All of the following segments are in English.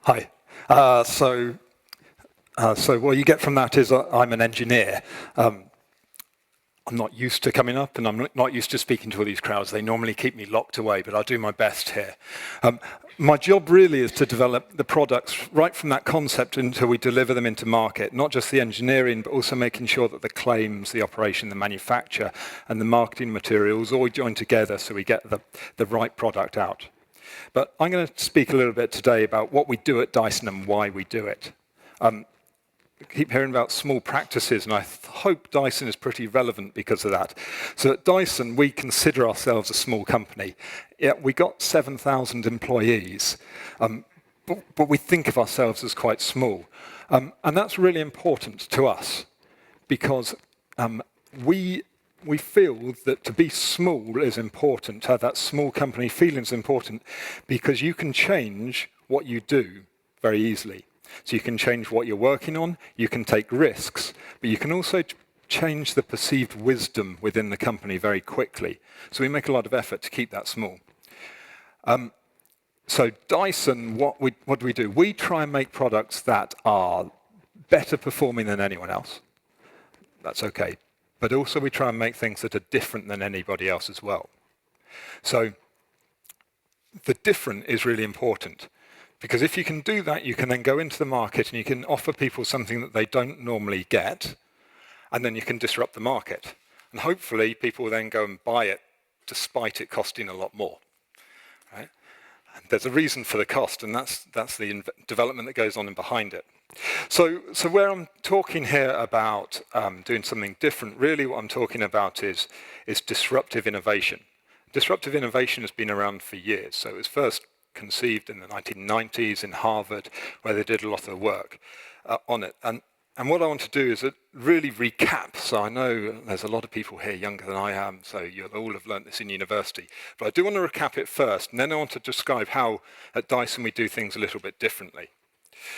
Hi. So what you get from that is I'm an engineer. I'm not used to coming up, and I'm not used to speaking to all these crowds. They normally keep me locked away, but I'll do my best here. My job really is to develop the products right from that concept until we deliver them into market, not just the engineering, but also making sure that the claims, the operation, the manufacture, and the marketing materials all join together so we get the right product out. But I'm going to speak a little bit today about what we do at Dyson and why we do it. I keep hearing about small practices, and I hope Dyson is pretty relevant because of that. So at Dyson, we consider ourselves a small company. Yeah, we got 7,000 employees, but we think of ourselves as quite small. And that's really important to us because we feel that to be small is important, to have that small company feeling is important because you can change what you do very easily. So you can change what you're working on, you can take risks, but you can also change the perceived wisdom within the company very quickly. So we make a lot of effort to keep that small. So Dyson, what do we do? We try and make products that are better performing than anyone else. That's okay. But also we try and make things that are different than anybody else as well. So the different is really important. Because if you can do that, you can then go into the market and you can offer people something that they don't normally get, and then you can disrupt the market. And hopefully people will then go and buy it despite it costing a lot more. Right? And there's a reason for the cost, and that's the development that goes on in behind it. So where I'm talking here about doing something different, really what I'm talking about is disruptive innovation. Disruptive innovation has been around for years. So it was first conceived in the 1990s in Harvard, where they did a lot of the work on it. And what I want to do is really recap. So I know there's a lot of people here younger than I am, so you'll all have learnt this in university. But I do want to recap it first, and then I want to describe how at Dyson we do things a little bit differently.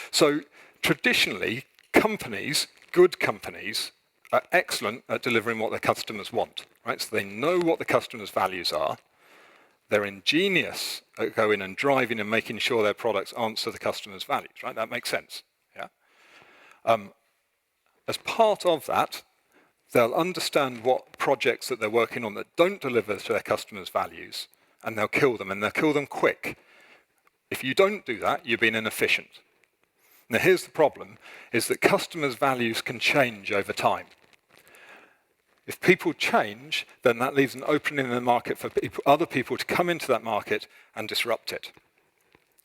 So traditionally, companies, good companies, are excellent at delivering what their customers want. Right? So they know what the customer's values are. They're ingenious at going and driving and making sure their products answer the customer's values, right? That makes sense, yeah? As part of that, they'll understand what projects that they're working on that don't deliver to their customers' values, and they'll kill them, and they'll kill them quick. If you don't do that, you're being inefficient. Now, here's the problem, is that customers' values can change over time. If people change, then that leaves an opening in the market for other people to come into that market and disrupt it.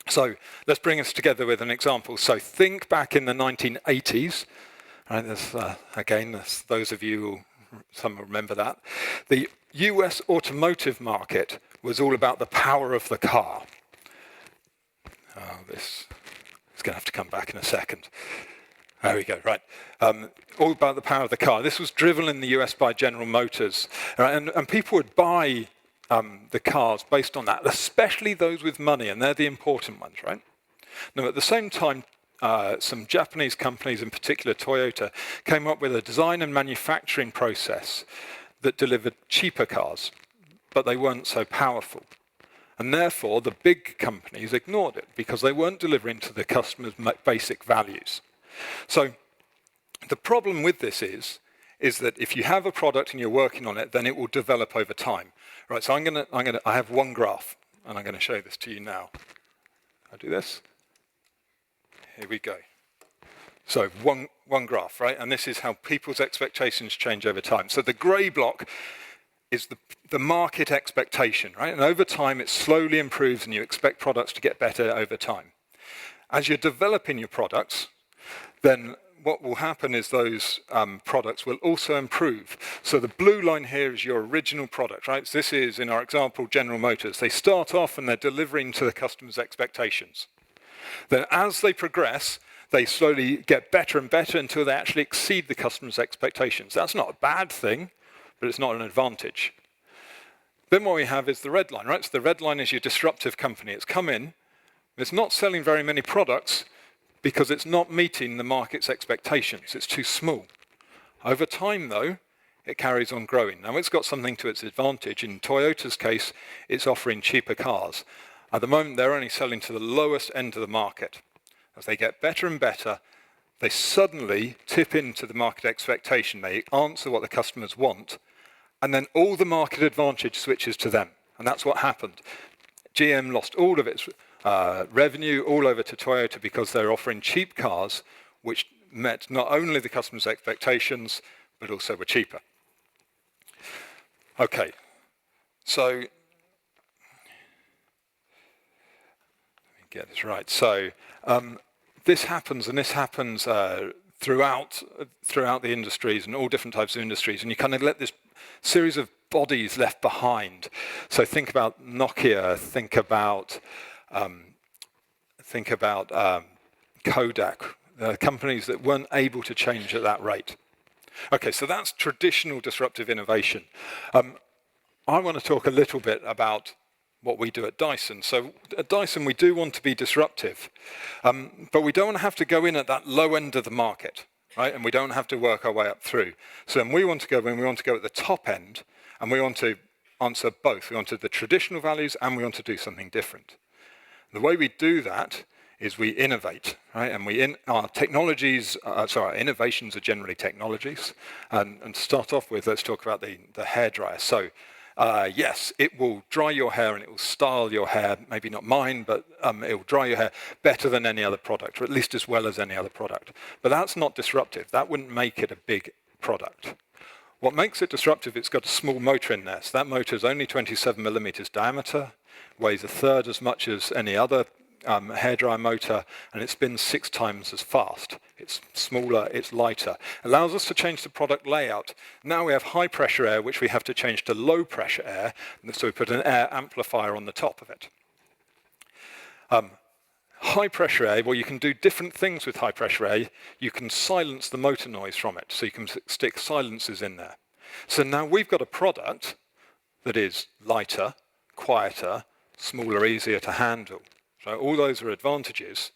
So let's bring us together with an example. So think back in the 1980s. Right, there's those of you, some remember that. The US automotive market was all about the power of the car. This is going to have to come back in a second. There we go, right. All about the power of the car. This was driven in the US by General Motors. Right? And people would buy the cars based on that, especially those with money, and they're the important ones, right? Now, at the same time, some Japanese companies, in particular Toyota, came up with a design and manufacturing process that delivered cheaper cars, but they weren't so powerful. And therefore, the big companies ignored it because they weren't delivering to the customer's basic values. So the problem with this is that if you have a product and you're working on it, then it will develop over time. Right, so I have one graph, and I'm going to show this to you now. I'll do this. Here we go. So one graph, right? And this is how people's expectations change over time. So the grey block is the market expectation, right? And over time, it slowly improves, and you expect products to get better over time. As you're developing your products, then what will happen is those products will also improve. So the blue line here is your original product, right? So this is, in our example, General Motors. They start off and they're delivering to the customer's expectations. Then as they progress, they slowly get better and better until they actually exceed the customer's expectations. That's not a bad thing, but it's not an advantage. Then what we have is the red line, right? So the red line is your disruptive company. It's come in, it's not selling very many products, because it's not meeting the market's expectations. It's too small. Over time, though, it carries on growing. Now, it's got something to its advantage. In Toyota's case, it's offering cheaper cars. At the moment, they're only selling to the lowest end of the market. as they get better and better, they suddenly tip into the market expectation. They answer what the customers want, and then all the market advantage switches to them. And that's what happened. GM lost all of its revenue all over to Toyota because they're offering cheap cars, which met not only the customer's expectations, but also were cheaper. Okay, so let me get this right. So this happens, and this happens throughout the industries and all different types of industries, and you kind of let this series of bodies left behind. So think about Nokia, think about Kodak, companies that weren't able to change at that rate. Okay, so that's traditional disruptive innovation. I want to talk a little bit about what we do at Dyson. So at Dyson, we do want to be disruptive, but we don't have to go in at that low end of the market, right? And we don't have to work our way up through. So when we want to go in, we want to go at the top end, and we want to answer both. We want to the traditional values, and we want to do something different. The way we do that is we innovate, right? And our technologies, our innovations are generally technologies. And to start off with, let's talk about the hairdryer. So yes, it will dry your hair and it will style your hair, maybe not mine, but it will dry your hair better than any other product, or at least as well as any other product. But that's not disruptive. That wouldn't make it a big product. What makes it disruptive, it's got a small motor in there. So that motor is only 27 millimeters diameter, weighs a third as much as any other hairdryer motor, and it spins 6 times as fast. It's smaller, it's lighter. Allows us to change the product layout. Now we have high pressure air, which we have to change to low pressure air, so we put an air amplifier on the top of it. High pressure air, well, you can do different things with high pressure air. You can silence the motor noise from it, so you can stick silencers in there. So now we've got a product that is lighter, quieter, smaller, easier to handle. So all those are advantages,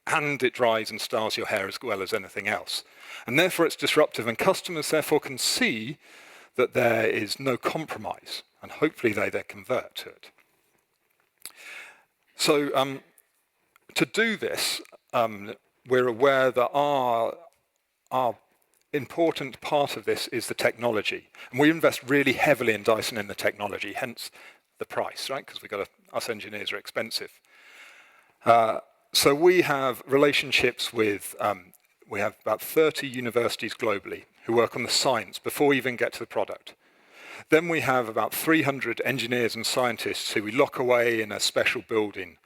and it dries and styles your hair as well as anything else. And therefore it's disruptive, and customers therefore can see that there is no compromise, and hopefully they convert to it. So to do this, we're aware that our important part of this is the technology. And we invest really heavily in Dyson in the technology, hence the price, right? Because us engineers are expensive. So we have relationships with, we have about 30 universities globally who work on the science before we even get to the product. Then we have about 300 engineers and scientists who we lock away in a special building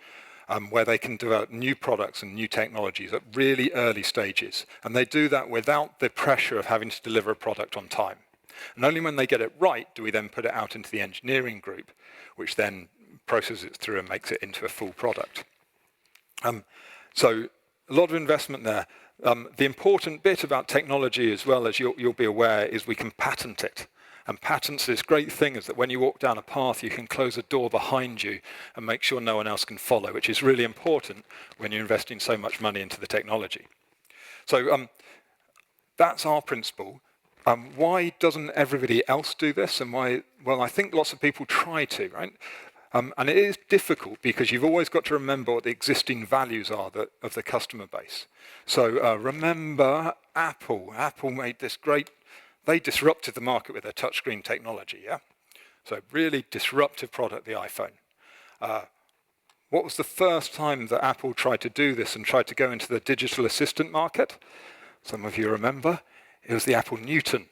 where they can develop new products and new technologies at really early stages. And they do that without the pressure of having to deliver a product on time. And only when they get it right do we then put it out into the engineering group, which then processes it through and makes it into a full product. So a lot of investment there. The important bit about technology as well, as you'll be aware, is we can patent it. And patents, this great thing is that when you walk down a path, you can close a door behind you and make sure no one else can follow, which is really important when you're investing so much money into the technology. So that's our principle. Why doesn't everybody else do this? And why? Well, I think lots of people try to, right? And it is difficult because you've always got to remember what the existing values are of the customer base. So remember Apple. Apple made this great, they disrupted the market with their touchscreen technology, yeah? So really disruptive product, the iPhone. What was the first time that Apple tried to do this and tried to go into the digital assistant market? Some of you remember. It was the Apple Newton.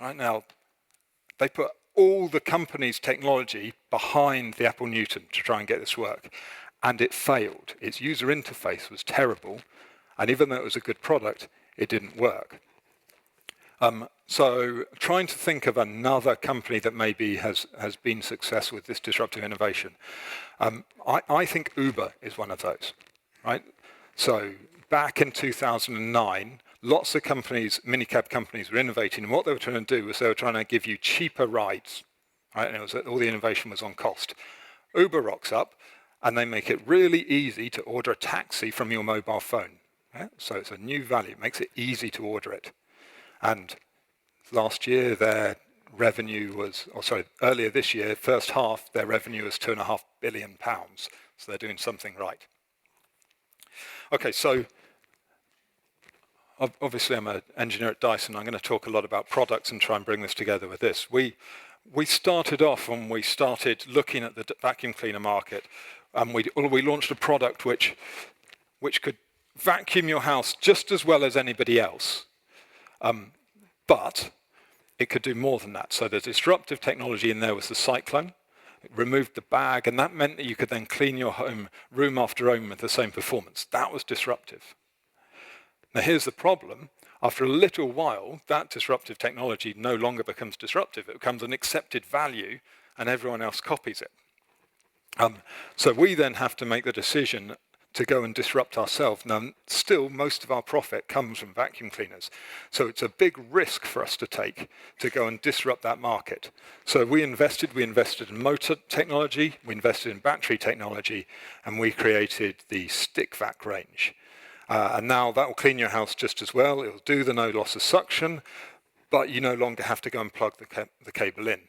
Right now, they put all the company's technology behind the Apple Newton to try and get this work. And it failed. Its user interface was terrible. And even though it was a good product, it didn't work. So trying to think of another company that maybe has been successful with this disruptive innovation. I think Uber is one of those, right? So back in 2009, lots of companies, minicab companies, were innovating, and what they were trying to do was they were trying to give you cheaper rides, right? And it was all the innovation was on cost. Uber rocks up, and they make it really easy to order a taxi from your mobile phone. Yeah? So it's a new value, it makes it easy to order it. And last year, their revenue was, earlier this year, first half, their revenue was £2.5 billion. So they're doing something right. Okay, so obviously I'm an engineer at Dyson. I'm going to talk a lot about products and try and bring this together with this. We started off when we started looking at the vacuum cleaner market, and we launched a product which could vacuum your house just as well as anybody else, but it could do more than that. So the disruptive technology in there was the cyclone. It removed the bag, and that meant that you could then clean your home room after room with the same performance. That was disruptive. Now here's the problem. After a little while, that disruptive technology no longer becomes disruptive. It becomes an accepted value, and everyone else copies it. So we then have to make the decision to go and disrupt ourselves. Now, still, most of our profit comes from vacuum cleaners. So it's a big risk for us to take to go and disrupt that market. So we invested in motor technology, we invested in battery technology, and we created the stick vac range. And now that will clean your house just as well. It will do the no loss of suction, but you no longer have to go and plug the cable in.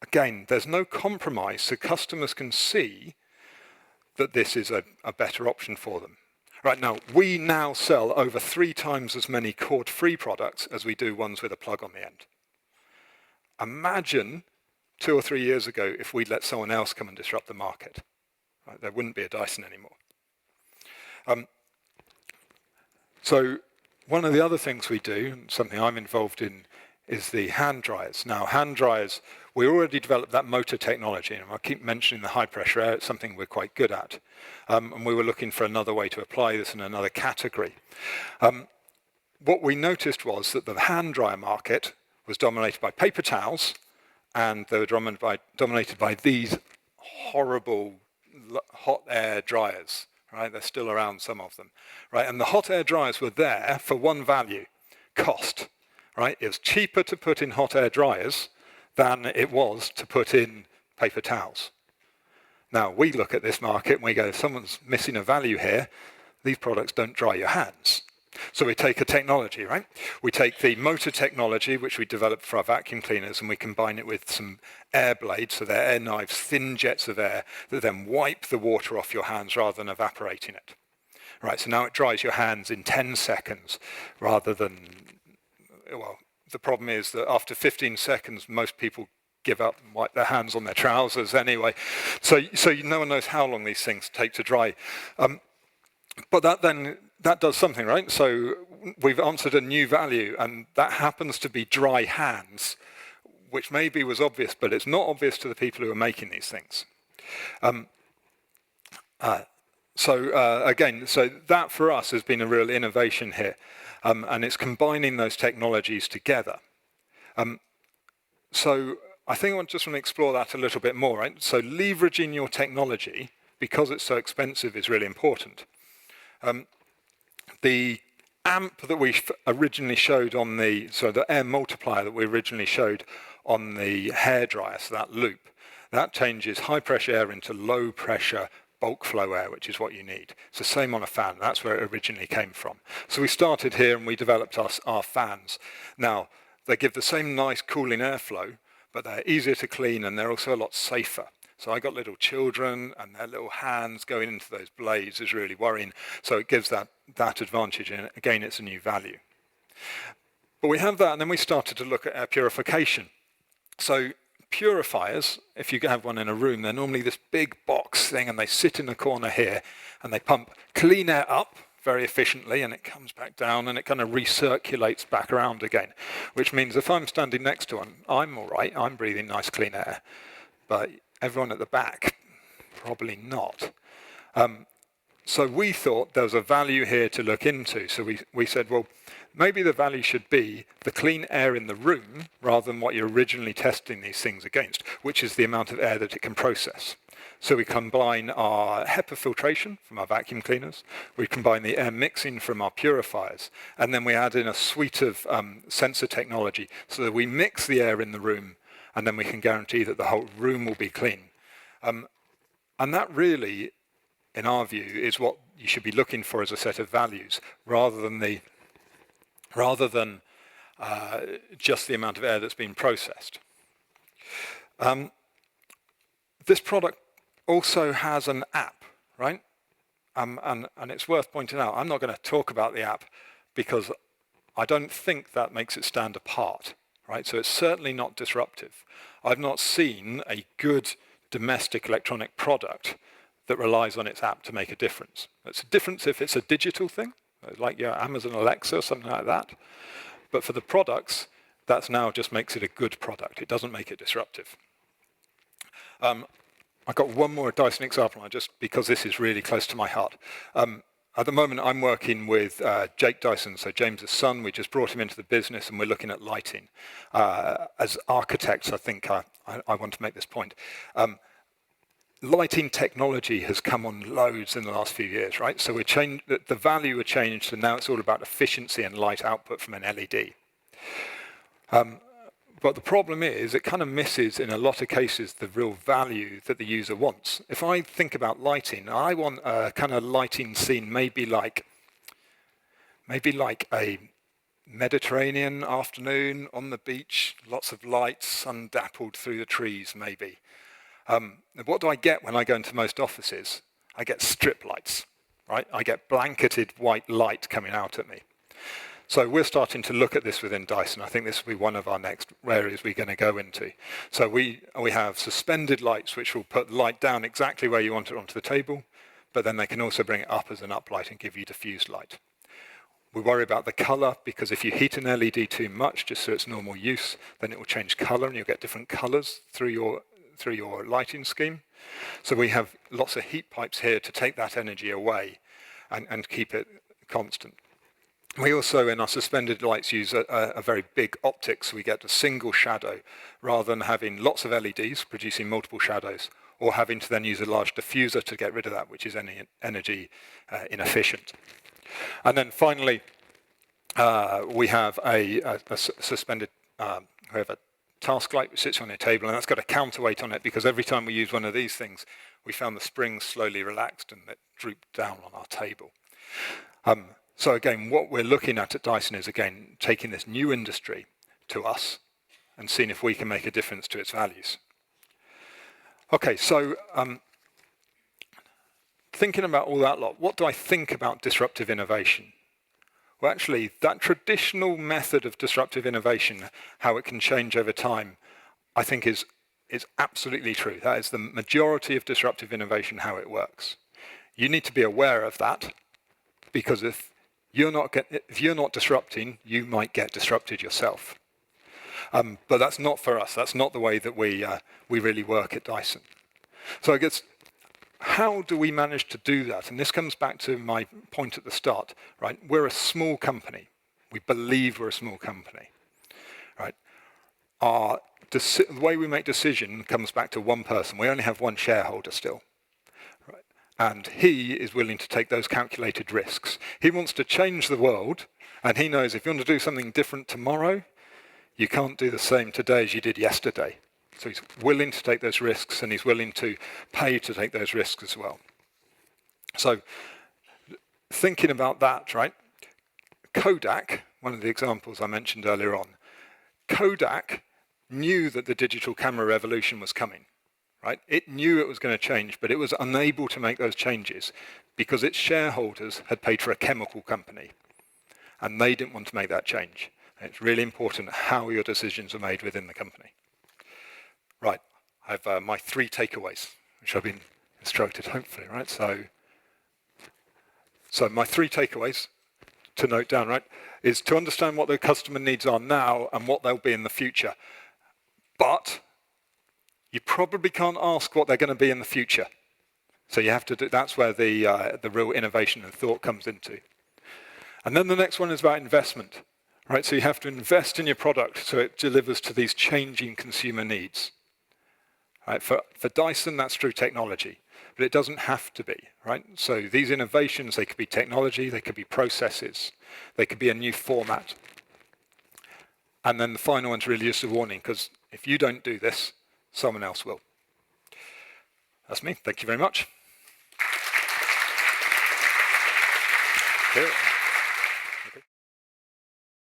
Again, there's no compromise, so customers can see that this is a better option for them. Right now, we now sell over 3 times as many cord-free products as we do ones with a plug on the end. Imagine 2 or 3 years ago if we'd let someone else come and disrupt the market. Right? There wouldn't be a Dyson anymore. So one of the other things we do, something I'm involved in, is the hand dryers. Now, hand dryers, we already developed that motor technology, and I keep mentioning the high pressure air. It's something we're quite good at. And we were looking for another way to apply this in another category. What we noticed was that the hand dryer market was dominated by paper towels, and they were dominated by these horrible hot air dryers. Right? They're still around, some of them. Right? And the hot air dryers were there for one value: cost. Right? It was cheaper to put in hot air dryers than it was to put in paper towels. Now, we look at this market and we go, someone's missing a value here. These products don't dry your hands. So we take a technology, right? We take the motor technology, which we developed for our vacuum cleaners, and we combine it with some air blades, so they're air knives, thin jets of air that then wipe the water off your hands rather than evaporating it. Right, so now it dries your hands in 10 seconds rather than, well, the problem is that after 15 seconds, most people give up and wipe their hands on their trousers anyway. So no one knows how long these things take to dry. But that does something, right? So we've answered a new value, and that happens to be dry hands, which maybe was obvious, but it's not obvious to the people who are making these things. So that for us has been a real innovation here, and it's combining those technologies together. So I think I just want to explore that a little bit more, right? So leveraging your technology, because it's so expensive, is really important. The amp that we originally showed on the air multiplier that we originally showed on the hairdryer, so that loop, that changes high pressure air into low pressure bulk flow air, which is what you need. It's the same on a fan. That's where it originally came from. So we started here and we developed our fans. Now, they give the same nice cooling airflow, but they're easier to clean and they're also a lot safer. So I got little children, and their little hands going into those blades is really worrying. So it gives that advantage, and again, it's a new value. But we have that, and then we started to look at air purification. So purifiers, if you have one in a room, they're normally this big box thing, and they sit in the corner here, and they pump clean air up very efficiently, and it comes back down, and it kind of recirculates back around again, which means if I'm standing next to one, I'm all right, I'm breathing nice clean air. But everyone at the back, probably not. So we thought there was a value here to look into. So we said, well, maybe the value should be the clean air in the room rather than what you're originally testing these things against, which is the amount of air that it can process. So we combine our HEPA filtration from our vacuum cleaners, we combine the air mixing from our purifiers, and then we add in a suite of sensor technology so that we mix the air in the room, and then we can guarantee that the whole room will be clean. And that really, in our view, is what you should be looking for as a set of values, rather than just the amount of air that's been processed. This product also has an app, right? and it's worth pointing out, I'm not going to talk about the app because I don't think that makes it stand apart, right? So it's certainly not disruptive. I've not seen a good domestic electronic product that relies on its app to make a difference. It's a difference if it's a digital thing, like your Amazon Alexa or something like that. But for the products, that now just makes it a good product. It doesn't make it disruptive. I've got one more Dyson example, just because this is really close to my heart. At the moment, I'm working with Jake Dyson, so James's son. We just brought him into the business, and we're looking at lighting. As architects, I think I want to make this point. Lighting technology has come on loads in the last few years, right? So the value has changed, and now it's all about efficiency and light output from an LED. But the problem is, it kind of misses, in a lot of cases, the real value that the user wants. If I think about lighting, I want a kind of lighting scene, maybe like a Mediterranean afternoon on the beach, lots of lights, sun dappled through the trees, maybe. What do I get when I go into most offices? I get strip lights, right? I get blanketed white light coming out at me. So we're starting to look at this within Dyson. I think this will be one of our next areas we're going to go into. So we have suspended lights, which will put light down exactly where you want it onto the table, but then they can also bring it up as an uplight and give you diffused light. We worry about the color, because if you heat an LED too much, just so it's normal use, then it will change color, and you'll get different colors through your lighting scheme. So we have lots of heat pipes here to take that energy away and keep it constant. We also, in our suspended lights, use a very big optic, so we get a single shadow, rather than having lots of LEDs producing multiple shadows, or having to then use a large diffuser to get rid of that, which is energy inefficient. And then finally, we have a suspended, we have a task light which sits on your table, and that's got a counterweight on it, because every time we use one of these things, we found the springs slowly relaxed and it drooped down on our table. So again, what we're looking at Dyson is, again, taking this new industry to us and seeing if we can make a difference to its values. Okay, so thinking about all that lot, what do I think about disruptive innovation? Well, actually, that traditional method of disruptive innovation, how it can change over time, I think is absolutely true. That is the majority of disruptive innovation, how it works. You need to be aware of that, because if you're not disrupting, you might get disrupted yourself. But that's not for us. That's not the way that we really work at Dyson. So I guess, how do we manage to do that? And this comes back to my point at the start, right? We're a small company. We believe we're a small company, right? The way we make decision comes back to one person. We only have one shareholder still. And he is willing to take those calculated risks. He wants to change the world, and he knows if you want to do something different tomorrow, you can't do the same today as you did yesterday. So he's willing to take those risks, and he's willing to pay to take those risks as well. So thinking about that, right? Kodak, one of the examples I mentioned earlier on, Kodak knew that the digital camera revolution was coming. Right? It knew it was going to change, but it was unable to make those changes because its shareholders had paid for a chemical company, and they didn't want to make that change. And it's really important how your decisions are made within the company. Right, I have my 3 takeaways, which I've been instructed, hopefully, right? So my 3 takeaways to note down, right, is to understand what the customer needs are now and what they'll be in the future. But you probably can't ask what they're going to be in the future. So you have to do, that's where the real innovation and thought comes into. And then the next one is about investment, right? So you have to invest in your product so it delivers to these changing consumer needs. Right? For Dyson, that's through technology, but it doesn't have to be, right? So these innovations, they could be technology, they could be processes, they could be a new format. And then the final one's really just a warning, because if you don't do this, someone else will. That's me. Thank you very much.